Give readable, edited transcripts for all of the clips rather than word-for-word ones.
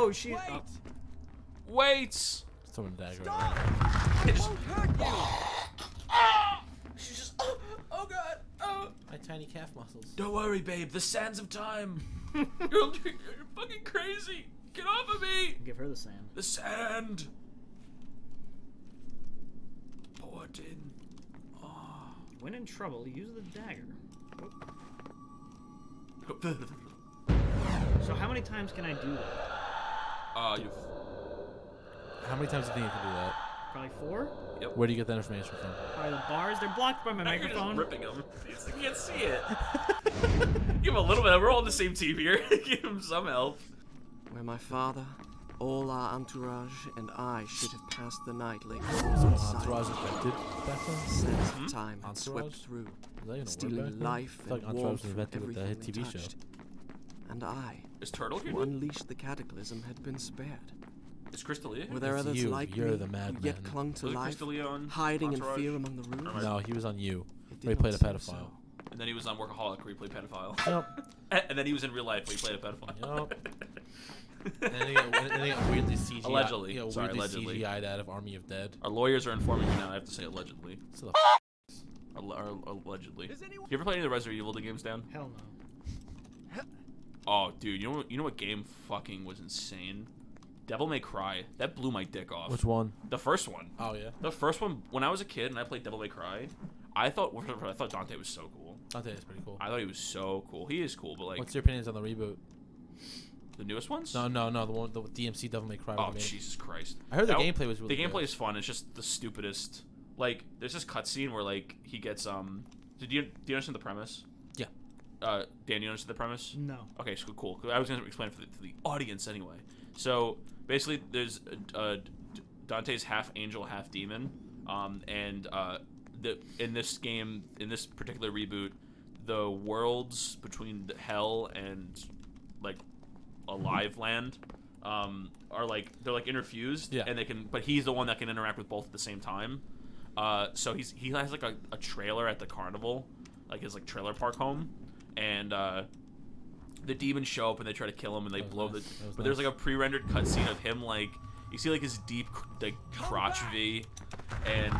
Oh, she. Wait. Wait. Throwing a dagger. Stop. It I just- won't hurt you. She's just. Oh god. Oh. My tiny calf muscles. Don't worry, babe. The sands of time. you're fucking crazy. Get off of me. Give her the sand. The sand. Pour it in. Oh. When in trouble, use the dagger. So how many times can I do that? You've. How many times do you think you can do that? Probably 4? Yep. Where do you get that information from? Probably the bars. They're blocked by my Now you're microphone. just ripping him. You can't see it. Give him a little bit. We're all on the same team here. Give him some help. Where my father, all our entourage, and I should have passed the night lay Entourage invented back then? Sands of time had Entourage? swept through, Is that even a word stealing back then? life I feel like and Entourage warmth was from invented with the hit everything TV they show. touched. And I, Is Turtle here? who unleashed the cataclysm, had been spared. Is Crystalia here? Were there It's others you. like You're me the who madman. yet clung to Was it life, Crystalia on hiding in Entourage? fear among the ruins? No, he was on you. It Where he did played a not seem pedophile. so. And then he was on Workaholic where he played pedophile. Yep. And then he was in real life where he played a pedophile. Yup. And then he got weirdly CGI. Allegedly. He got Sorry, weirdly allegedly. CGI'd out of Army of Dead. Our lawyers are informing me now. I have to say allegedly. So the Allegedly. Does anyone? You ever play any of the Resident Evil games, Dan? Hell no. Oh, dude, you know what game fucking was insane? Devil May Cry. That blew my dick off. Which one? The first one. Oh yeah. The first one. When I was a kid and I played Devil May Cry, I thought Dante was so cool. Dante is pretty cool. I thought he was so cool. He is cool, but like What's your opinions on the reboot? the newest ones. No, the one, the DMC Devil May Cry. Oh remake. Jesus Christ! I heard the That- gameplay was really The good. gameplay is fun. It's just the stupidest. Like, there's this cutscene where like he gets Do you understand the premise? Yeah. Dan, you understand the premise? No. Okay, so cool. I was gonna explain it to the audience anyway. So basically, there's Dante's half angel, half demon, and in this game, in this particular reboot, the worlds between hell and like a live land are like they're like interfused, Yeah. and they can. But he's the one that can interact with both at the same time. So he has like a trailer at the carnival, like his like trailer park home, and the demons show up and they try to kill him and they blow nice. the. That was But there's nice. like a pre-rendered cutscene of him like you see like his deep like crotch V, and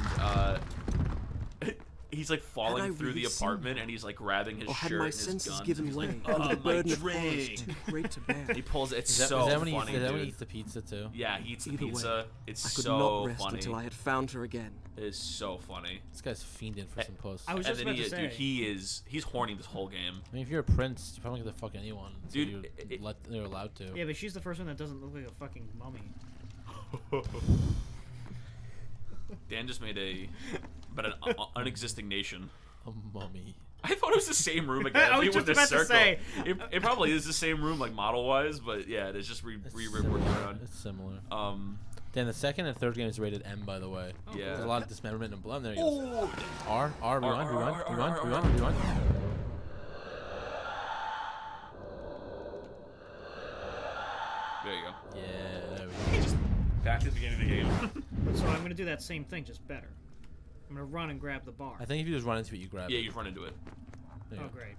he's like Had I falling through really the seen apartment and he's like grabbing his Or had shirt my and his senses guns. given He's way, like, and "Oh, the my burden of horror drink." is too great to bear? He pulls it. It's Is that, so is that when funny, he, is that when dude. he eats the pizza too? Yeah, he eats the Either way, pizza. It's I could so not rest funny. until I had found her again. It is so funny. This guy's fiending for some puss. I was And just then about to say. dude, he's horny this whole game. I mean, if you're a prince, you probably get to fuck anyone. So Dude, you're allowed to. Yeah, but she's the first one that doesn't look like a fucking mummy. Dan just made an unexisting nation. A mummy. I thought it was the same room again. I was with just the about to circle. say. It probably is the same room, like model wise, but yeah, it is just It's working similar. around. It's similar. Um, Then the second and third game is rated M, by the way. yeah. There's a lot of dismemberment and blood. There you go. Oh, R, rewind, R, rewind, R, R, rewind, R, rewind, R. rewind. there you go. Yeah, there we go. Just back to the beginning of the game. So I'm gonna do that same thing, just better. I'm gonna run and grab the bar. I think if you just run into it, you grab Yeah, it. you run into it. There you Oh, go. great.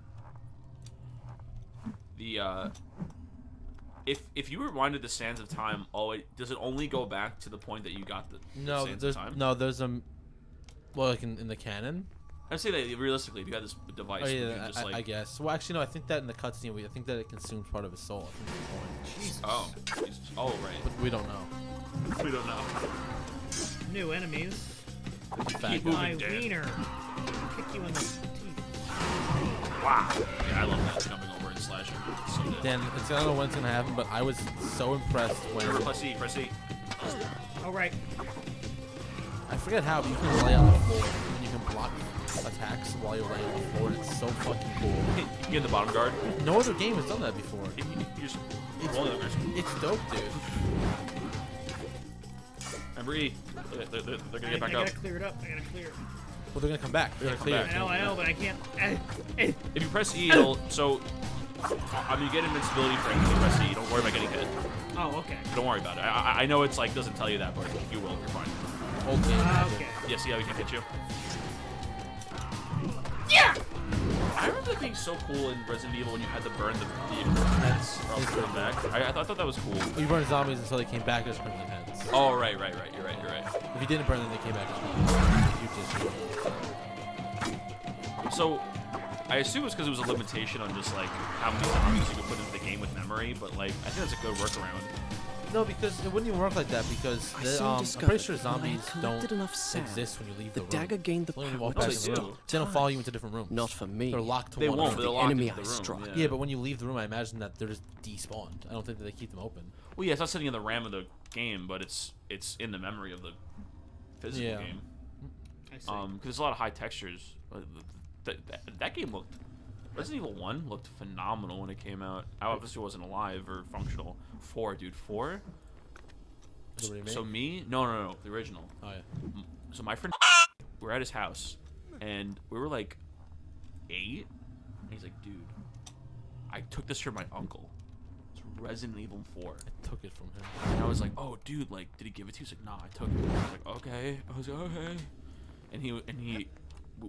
The if you rewinded the Sands of Time, does it only go back to the point that you got the No, Sands there's of Time? well, like in the canon. I'd say that realistically, if you had this device, Oh you yeah, could just I guess. Well, actually, no. I think that in the cutscene, I think that it consumes part of his soul. I think that's the point. Oh, Jesus. Oh, right. But we don't know. We don't know. New enemies. Fat Keep guy. moving, My Dan. wiener. Kick you in the teeth. Wow. Yeah, I love that jumping over and slashing. It's so good. Then I don't know when it's gonna happen, but I was so impressed when Remember, press E, press E. Oh, right. I forget how, but you can lay on the floor and you can block attacks while you're laying on the floor. And it's so fucking cool. You can get the bottom guard. No other game has done that before. You just roll the others. It's dope, dude. Remember E. They're gonna I get back up. gotta clear it up. I gotta clear it. Well, they're gonna come back. They're Yeah, gonna clear. come it. back. I know, but I can't. If you press E, it'll. So, I mean, you get invincibility for anything you press E. Don't worry about getting hit. Oh, okay. Don't worry about it. I know it's like doesn't tell you that, but you will. You're fine. Old game. Okay. Yeah, see how we can hit you? Yeah! I remember that being thing so cool in Resident Evil when you had to burn the heads or else they come back. I thought that was cool. You burn zombies until they came back as permanent heads. Oh, right. You're right. If you didn't burn them, they came back as permanent heads. So, I assume it's because it was a limitation on just like how many zombies you could put into the game with memory, but like I think that's a good workaround. No, because it wouldn't even work like that because I'm pretty sure zombies don't exist when you leave the room. dagger gained the Only when you power walk No, back they in the do. room. Then they'll follow you into different rooms. Not for me. They're locked to They one won't, room. but they're The locked enemy into the I room. struck. Yeah, but when you leave the room, I imagine that they're just despawned. I don't think that they keep them open. Well, yeah, it's not sitting in the RAM of the game, but it's in the memory of the physical Yeah. game. I see. Because there's a lot of high textures. That game looked. Resident Evil 1 looked phenomenal when it came out. I obviously wasn't alive or functional. 4, dude, 4. The remake? So me, no, the original. Oh yeah. So my friend, we're at his house, and we were like 8, and he's like, dude, I took this from my uncle. It's Resident Evil 4. I took it from him. And I was like, oh, dude, like, did he give it to you? He's like, nah, I took it. I was like, okay. I was like, okay. And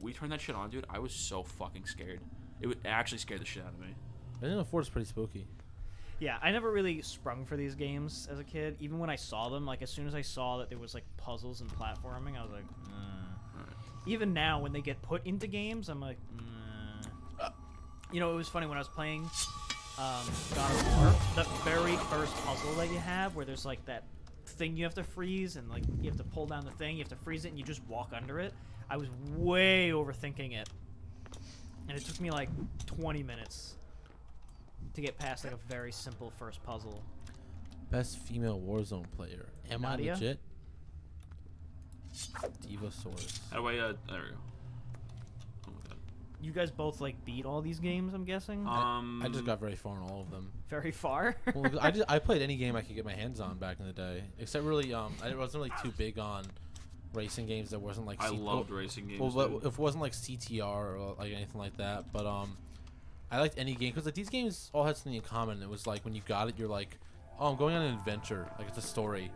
we turned that shit on, dude. I was so fucking scared. It actually scared the shit out of me. Resident Evil 4 is pretty spooky. Yeah, I never really sprung for these games as a kid. Even when I saw them, like as soon as I saw that there was like puzzles and platforming, I was like, Even now, when they get put into games, I'm like, You know, it was funny when I was playing God of War. The very first puzzle that you have, where there's like that thing you have to freeze, and like you have to pull down the thing, you have to freeze it, and you just walk under it. I was way overthinking it, and it took me like 20 minutes to get past like a very simple first puzzle. Best female Warzone player. Am Nadia? I legit? Diva Source. How do I, there we go. Oh my god. You guys both like beat all these games, I'm guessing? I just got very far in all of them. Very far? Well, I played any game I could get my hands on back in the day, except really I wasn't really too big on racing games that wasn't like I loved racing games. Well, dude. if it wasn't like CTR or like anything like that, but I liked any game because like these games all had something in common. It was like when you got it, you're like, oh, I'm going on an adventure, like it's a story.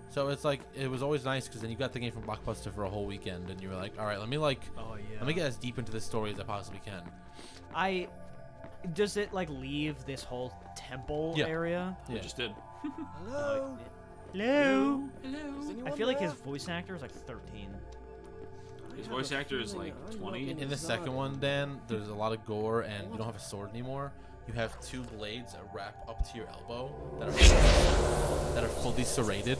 So it's like it was always nice because then you got the game from Blockbuster for a whole weekend, and you were like, all right, let me get as deep into this story as I possibly can. Does it like leave this whole temple Yeah. area? We Yeah. just did. Hello. Hello. Is anyone I feel like there? his voice actor is like 13. His voice actor is like 20. In the second one, Dan, there's a lot of gore, and you don't have a sword anymore. You have 2 blades that wrap up to your elbow that are fully serrated,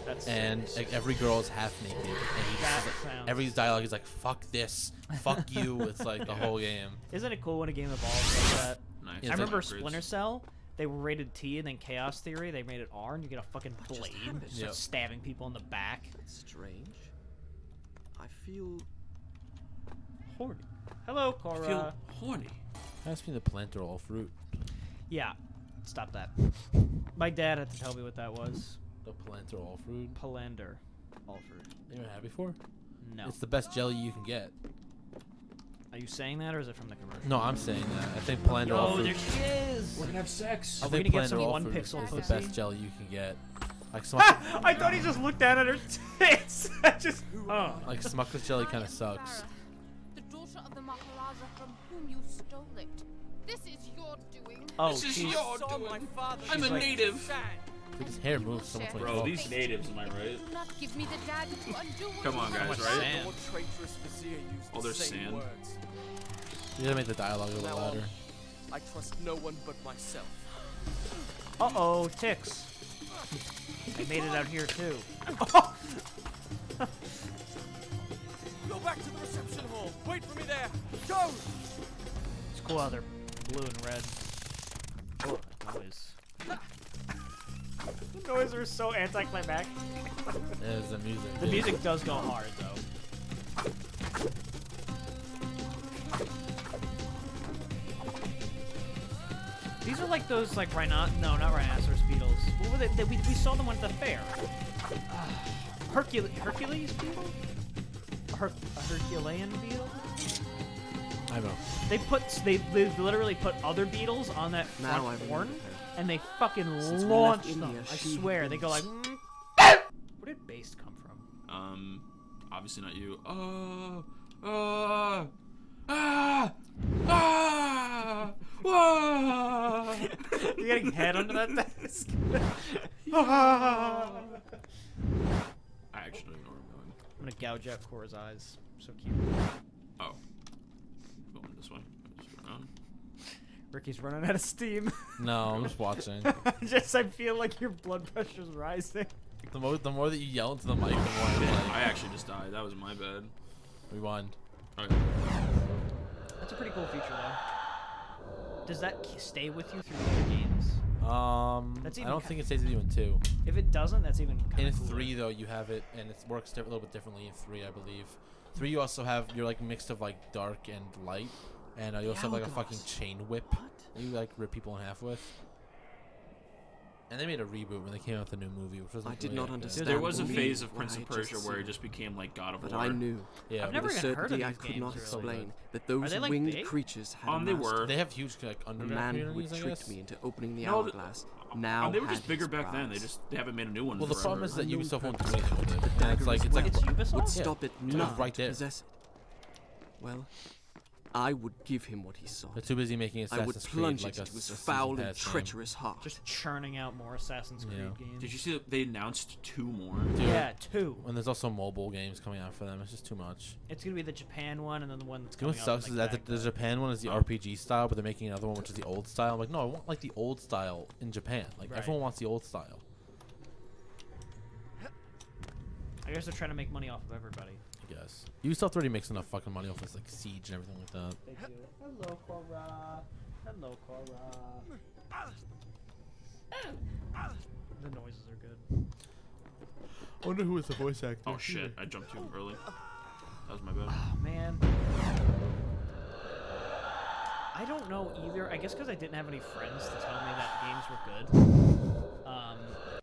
That's and like, every girl is half naked. And he That just, sounds- every dialogue is like, "Fuck this, fuck you." It's like the whole game. Isn't it cool when a game evolves like that? Nice. Yeah, I it's remember Upgrades. Splinter Cell. They were rated T, and then Chaos Theory, they made it R, and you get a fucking blade. happened? Just Yep. start stabbing people in the back. Strange. I feel Horny. Hello, I Cora. feel horny. Pass me the plant or all fruit. Yeah, stop that. My dad had to tell me what that was. The plant or all fruit. Palander. All fruit. You ever had before? No. It's the best jelly you can get. Are you saying that, or is it from the commercial? No, I'm saying that. I think plant or all Oh, there fruit. she is! We're gonna have sex. Are I we think gonna get plant some or all one fruit pixel is the pussy? best jelly you can get. Like Smuckers, I thought he just looked down at her tits. I just. Oh. like Smuckers jelly kind of sucks. The daughter of the Maharaja from whom you stole it. This is your doing. Oh, This is she's. your doing. I'm a like- native. Dude, his hair moves so much. Bro, these natives, am I right? Do not give me the dagger to undo what Come on, you have guys, much right? sand. Your traitorous vizier used Oh, the there's same sand. words. You gotta make the dialogue a little Now on, louder. I trust no one but myself. Uh-oh, ticks. I made it out here, too. Go back to the reception hall. Wait for me there. Go! It's cool how they're blue and red. Oh, that noise. The noises are so anticlimactic. There's the music. The music does go hard, though. These are like those, like, no, not rhinoceros beetles. What were they? We saw them at the fair. Hercules beetle? A Herculean beetle? I don't know. They literally put other beetles on that Now front I horn, remember. and they fucking Since we launch left them. India, I she swear, had they been go like. Where did Based come from? Obviously not you. Ah! You're getting head under that desk. I actually don't even know where I'm going. I'm gonna gouge out Cora's eyes. So cute. Oh. Going this way. Just go around. Ricky's running out of steam. No, I'm just watching. I feel like your blood pressure's rising. The more that you yell into the mic, the more I'm like, I actually just died. That was my bad. rewind. Okay. That's a pretty cool feature, though. Does that stay with you through the other games? I That's even don't ki- think it stays with you in 2. If it doesn't, that's even kind In of cooler. 3 though, you have it, and it works a little bit differently in 3, I believe. 3, you also have your like mix of like dark and light, and you also have like a fucking chain whip that you like rip people in half with. And they made a reboot when they came out with the new movie, which was I did not understand. There was a the phase meaning of Prince what of I had just Persia where it seen. just became like God of But War. I knew, Yeah, I've never with a even heard of certainty I these could not games, really. explain, that those they, like, winged big? creatures had a They master. were. they have huge like The underground man who communities, I tricked guess. me into opening the No, hourglass now they were had just bigger his back then. prize. They haven't made a new one. Well, the forever. problem is that Unknown Ubisoft won't do purpose. anything with it. The And dagger it's like is it's like Wait, it's Ubisoft? would Yeah. stop it Yeah, not right there. to possess it. Well, I would give him what he sought. they're too busy making I Assassin's would Creed plunge like it a into his season foul and pass game. treacherous heart. Just churning out more Assassin's Creed Yeah. games. Did you see that they announced 2 more? Dude, Yeah, 2. And there's also mobile games coming out for them. It's just too much. It's gonna be the Japan one, and then the one that's You know coming what out. sucks in, is like, that the Baghdad. Japan one is the RPG style, but they're making another one which is the old style. I'm like, no, I want like the old style in Japan. Like Right. everyone wants the old style. I guess they're trying to make money off of everybody. I guess Ubisoft already makes enough fucking money off this like Siege and everything like that. They do. Hello, Cora. Hello, Cora. The noises are good. I wonder who was the voice actor. Oh shit! I jumped too early. That was my bad. Oh man. I don't know either. I guess because I didn't have any friends to tell me that games were good.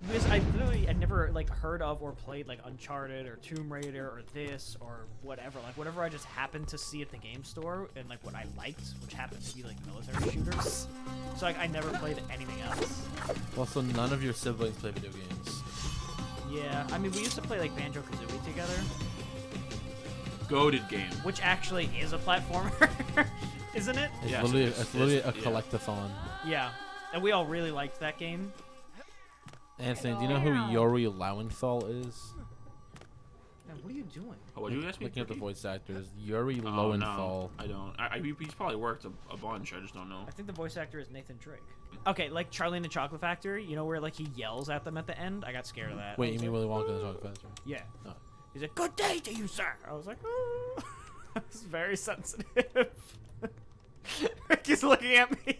Because I never like heard of or played like Uncharted or Tomb Raider or this or whatever. Like whatever I just happened to see at the game store and like what I liked, which happened to be like military shooters. So like I never played anything else. Also, none of your siblings play video games. Yeah, I mean we used to play like Banjo-Kazooie together, Goated game. which actually is a platformer, isn't it? It's Yes, literally, it is. it's literally a Yeah. collectathon. Yeah, and we all really liked that game. Anthony, do you know who Yori Lowenthal is? Man, what are you doing? Oh, what did you ask me? Looking at the Ricky? voice actors, Yuri Oh, Lowenthal. no, I don't. He's probably worked a bunch. I just don't know. I think the voice actor is Nathan Drake. Okay, like Charlie and the Chocolate Factory, you know where like he yells at them at the end? I got scared of that. Wait, I you was mean like, Willy Wonka and the Chocolate Factory? Yeah. Oh. He's like, "Good day to you, sir." I was like, "Oh." I was very sensitive. He's looking at me.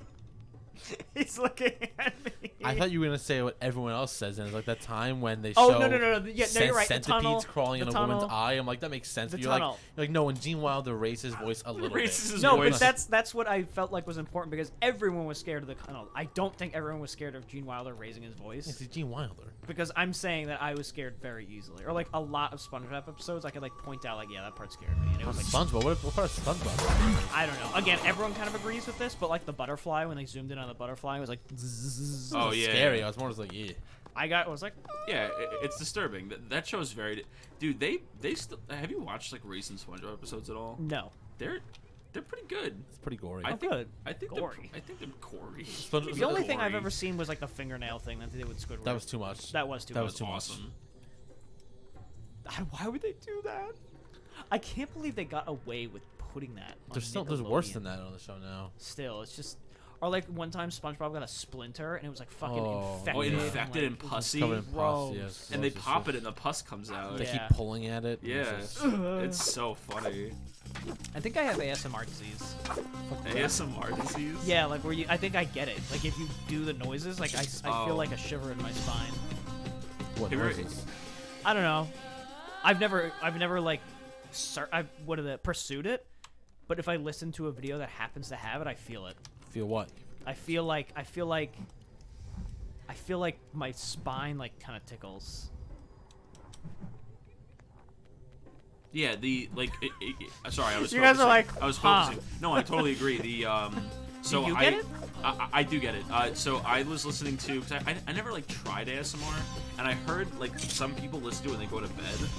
He's looking at me. I thought you were gonna say what everyone else says, and it's like that time when they Oh, show no. Yeah, no, you're right. The centipedes tunnel, crawling the in a tunnel. woman's eye. I'm like, that makes sense. The But you're tunnel. like, no, when Gene Wilder raised his voice a little Raises bit. his No, voice. but that's what I felt like was important because everyone was scared of the tunnel. I don't think everyone was scared of Gene Wilder raising his voice. It's Gene Wilder. Because I'm saying that I was scared very easily. Or like a lot of SpongeBob episodes, I could like point out like, yeah, that part scared me. And it was like, SpongeBob. What part of SpongeBob? I don't know. Again, everyone kind of agrees with this, but like the butterfly, when they zoomed in on the butterfly, it was like, zzz. Oh, yeah. Scary. I was more just like, yeah. I was like, Yeah, it's disturbing. That show's very. Dude, they still. Have you watched like recent SpongeBob episodes at all? no. They're pretty good. It's pretty gory. I think. good. I think Gory. they're gory. The only thing I've Gory. ever seen was like the fingernail thing that they did with Squidward. That was too much. That was too that much. was too much. Awesome. Why would they do that? I can't believe they got away with putting that. On There's worse Nickelodeon. than that on the show now. Still, it's just. Or like one time SpongeBob got a splinter and it was like fucking Oh. infected. Oh, infected and like, pussy. Covered in pus. Gross. Yes. And they pop it and the pus comes out. They Yeah. keep pulling at it. and Yeah, it's just- it's so funny. I think I have ASMR disease. ASMR disease. Yeah, like where you. I think I get it. Like if you do the noises, like I Oh. feel like a shiver in my spine. What Have you ever- noises? I don't know. I've never like, pursued it. But if I listen to a video that happens to have it, I feel it. Feel what? I feel like my spine like kind of tickles. Yeah, sorry, I was. You guys are focusing. like, I was huh. focusing. No, I totally agree. So you I, get it? I do get it. So I was listening to, because I never like tried ASMR, and I heard like some people listen to it when they go to bed.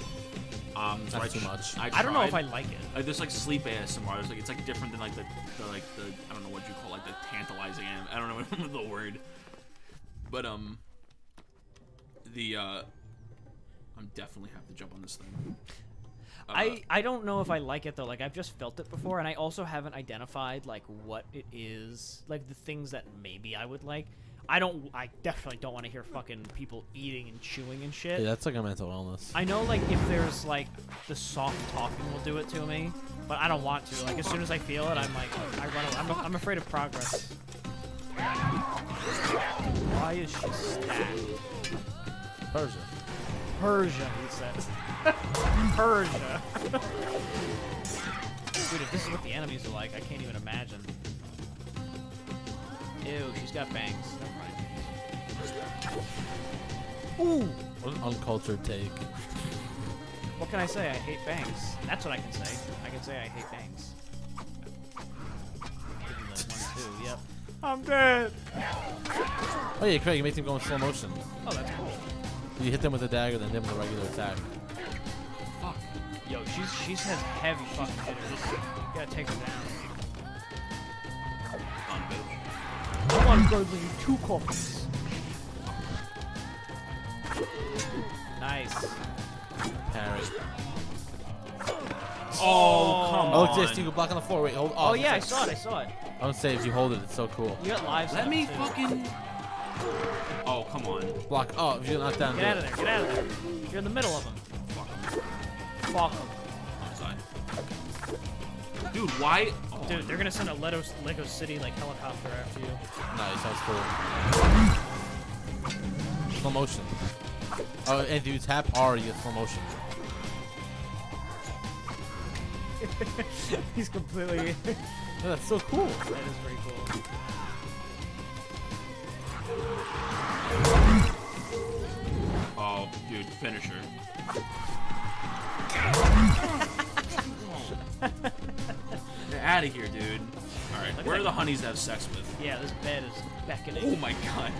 So That's too much. I don't know if I tried. like it. Like there's like sleep ASMR. There's like it's like different than like the I don't know what you call like the tantalizing. I don't know the word. But I'm definitely have to jump on this thing. I don't know if I like it though. Like I've just felt it before, and I also haven't identified like what it is, like the things that maybe I would like. I definitely don't want to hear fucking people eating and chewing and shit. Yeah, that's like a mental illness. I know like if there's like the soft talking will do it to me, but I don't want to. Like as soon as I feel it, I'm like I run away. I'm afraid of progress. Why is she stacked? Persia. Persia, he says. Persia. Dude, if this is what the enemies are like, I can't even imagine. Ew, she's got bangs. Never mind. Ooh! What an uncultured take. What can I say? I hate bangs. That's what I can say. I can say I hate bangs. Give him the 1, 2, yep. I'm dead! Oh yeah, Craig, you make them go in slow motion. Oh, that's cool. You hit them with a dagger, then hit them with a regular attack. Fuck. Yo, she's has heavy fucking hitters. You gotta take her down. I want to go leave 2 coffees. Nice. Parry. Oh, come on. Oh, look at this. You can block on the floor. Wait, hold. Oh yeah, I saw it. Don't say if you hold it. It's so cool. You got lives. Let me too. fucking. Oh, come on. Block. Oh, if you're not down. Get out of there. Get out of there. You're in the middle of them. Fuck. Fuck them. I'm sorry. Dude, why? Oh, Dude, they're gonna send a Lego City like helicopter after you. Nice. That was cool. Slow motion. Oh, and dude, tap R, you get slow motion. He's completely. Yeah, that's so cool. That is pretty cool. Oh, dude, finisher. Get out of here, dude. All right, where are the honeys to have sex with? Yeah, this bed is beckoning. Oh my god.